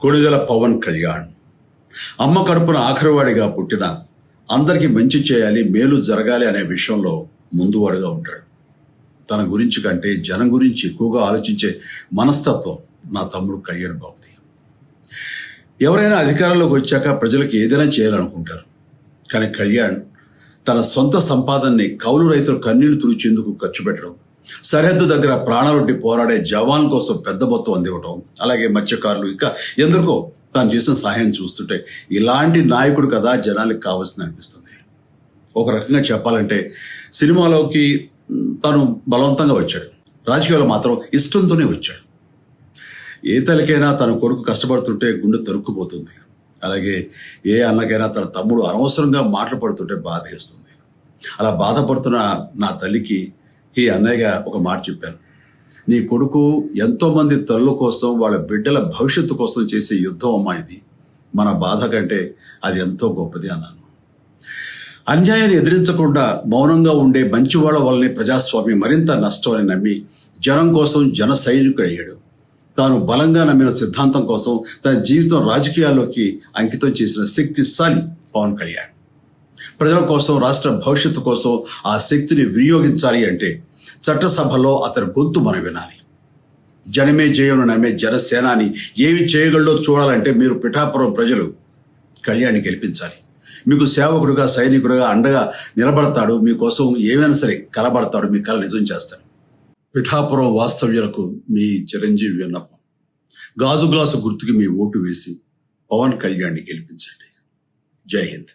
కొణిదెల పవన్ కళ్యాణ్ అమ్మ కడుపున ఆఖరివాడిగా పుట్టిన అందరికీ మంచి చేయాలి, మేలు జరగాలి అనే విషయంలో ముందువాడుగా ఉంటాడు. తన గురించి కంటే జనం గురించి ఎక్కువగా ఆలోచించే మనస్తత్వం నా తమ్ముడు కళ్యాణ్ బాబుది. ఎవరైనా అధికారంలోకి వచ్చాక ప్రజలకు ఏదైనా చేయాలనుకుంటారు. కానీ కళ్యాణ్ తన సొంత సంపాదనని కౌలు రైతులు కన్నీళ్లు తుడిచేందుకు ఖర్చు పెట్టడం, సరిహద్దు దగ్గర ప్రాణాలొడ్డి పోరాడే జవాన్ కోసం పెద్ద మొత్తం అందివ్వటం, అలాగే మత్స్యకారులు ఇంకా ఎందరికో తాను చేసిన సహాయం చూస్తుంటే ఇలాంటి నాయకుడు కదా జనానికి కావాల్సింది అనిపిస్తుంది. ఒక రకంగా చెప్పాలంటే సినిమాలోకి తను బలవంతంగా వచ్చాడు, రాజకీయాల్లో మాత్రం ఇష్టంతోనే వచ్చాడు. ఏ తల్లికైనా తన కొడుకు కష్టపడుతుంటే గుండె తరుక్కుపోతుంది. అలాగే ఏ అన్నకైనా తన తమ్ముడు అనవసరంగా మాటలు పడుతుంటే బాధ వేస్తుంది. అలా బాధపడుతున్న నా తల్లికి ఈ అన్నయ్యగా ఒక మాట చెప్పాను. నీ కొడుకు ఎంతోమంది తల్లుల కోసం, వాళ్ళ బిడ్డల భవిష్యత్తు కోసం చేసే యుద్ధం అమ్మా ఇది. మన బాధ కంటే అది ఎంతో గొప్పది అన్నాను. అన్యాయాన్ని ఎదిరించకుండా మౌనంగా ఉండే మంచివాళ్ల వల్లనే ప్రజాస్వామ్యం మరింత నష్టం అని నమ్మి జనం కోసం జన సైనికుడయ్యాడు. తాను బలంగా నమ్మిన సిద్ధాంతం కోసం తన జీవితం రాజకీయాల్లోకి అంకితం చేసిన శక్తిశాలి పవన్ కళ్యాణ్. ప్రజల కోసం, రాష్ట్ర భవిష్యత్తు కోసం ఆ శక్తిని వినియోగించాలి అంటే చట్టసభలో అతని గొంతు మనం వినాలి. జనమే జయను నమ్మే జనసేనాని ఏమి చేయగలడో చూడాలంటే మీరు పిఠాపురం ప్రజలు కళ్యాణ్ని గెలిపించాలి. మీకు సేవకుడుగా, సైనికుడుగా అండగా నిలబడతాడు. మీకోసం ఏమైనా సరే కలబడతాడు, మీ కళ నిజం చేస్తాడు. పిఠాపురం వాస్తవ్యులకు మీ చిరంజీవి విన్నపం, గాజు గ్లాసు గుర్తుకి మీ ఓటు వేసి పవన్ కళ్యాణ్ని గెలిపించండి. జై హింద్.